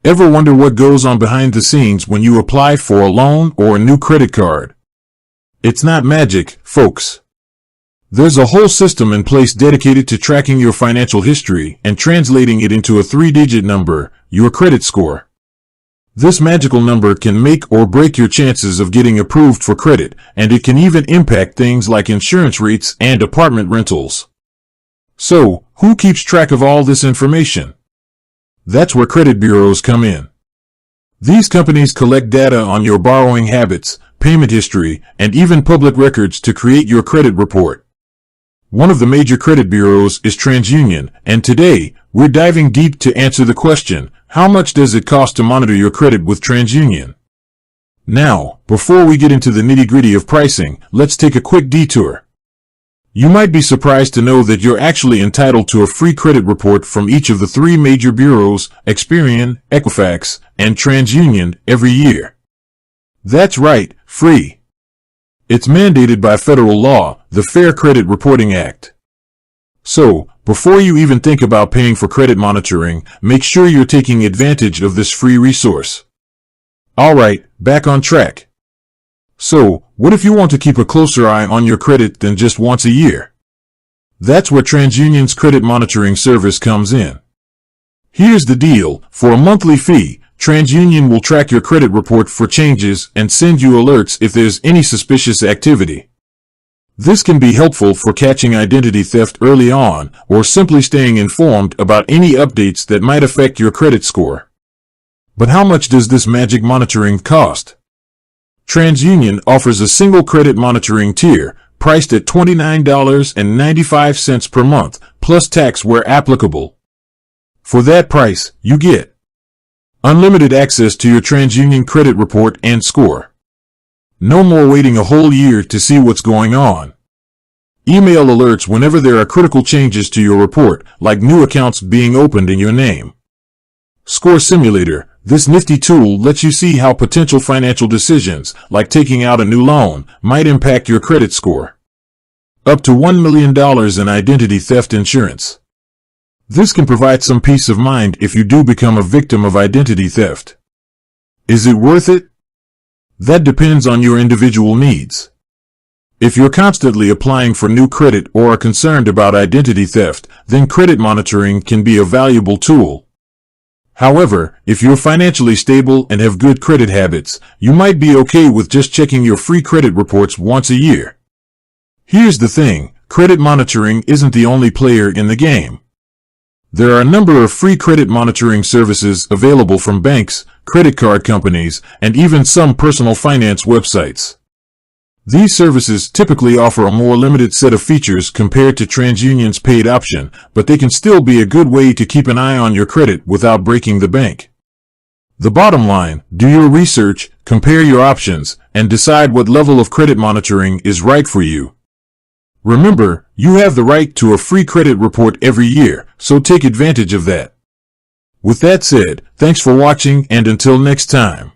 Ever wonder what goes on behind the scenes when you apply for a loan or a new credit card? It's not magic, folks. There's a whole system in place dedicated to tracking your financial history and translating it into a 3-digit number, your credit score. This magical number can make or break your chances of getting approved for credit, and it can even impact things like insurance rates and apartment rentals. So, who keeps track of all this information? That's where credit bureaus come in. These companies collect data on your borrowing habits, payment history, and even public records to create your credit report. One of the major credit bureaus is Transunion, and today, we're diving deep to answer the question, how much does it cost to monitor your credit with Transunion? Now, before we get into the nitty-gritty of pricing, let's take a quick detour. You might be surprised to know that you're actually entitled to a free credit report from each of the 3 major bureaus, Experian, Equifax, and Transunion, every year. That's right, free. It's mandated by federal law, the Fair Credit Reporting Act. So, before you even think about paying for credit monitoring, make sure you're taking advantage of this free resource. Alright, back on track. So, what if you want to keep a closer eye on your credit than just once a year? That's where TransUnion's credit monitoring service comes in. Here's the deal. For a monthly fee, TransUnion will track your credit report for changes and send you alerts if there's any suspicious activity. This can be helpful for catching identity theft early on, or simply staying informed about any updates that might affect your credit score. But how much does this magic monitoring cost? Transunion offers a single credit monitoring tier, priced at $29.95 per month, plus tax where applicable. For that price, you get unlimited access to your Transunion credit report and score. No more waiting a whole year to see what's going on. Email alerts whenever there are critical changes to your report, like new accounts being opened in your name. Score Simulator. This nifty tool lets you see how potential financial decisions, like taking out a new loan, might impact your credit score. Up to $1 million in identity theft insurance. This can provide some peace of mind if you do become a victim of identity theft. Is it worth it? That depends on your individual needs. If you're constantly applying for new credit or are concerned about identity theft, then credit monitoring can be a valuable tool. However, if you're financially stable and have good credit habits, you might be okay with just checking your free credit reports once a year. Here's the thing, credit monitoring isn't the only player in the game. There are a number of free credit monitoring services available from banks, credit card companies, and even some personal finance websites. These services typically offer a more limited set of features compared to TransUnion's paid option, but they can still be a good way to keep an eye on your credit without breaking the bank. The bottom line, do your research, compare your options, and decide what level of credit monitoring is right for you. Remember, you have the right to a free credit report every year, so take advantage of that. With that said, thanks for watching, and until next time.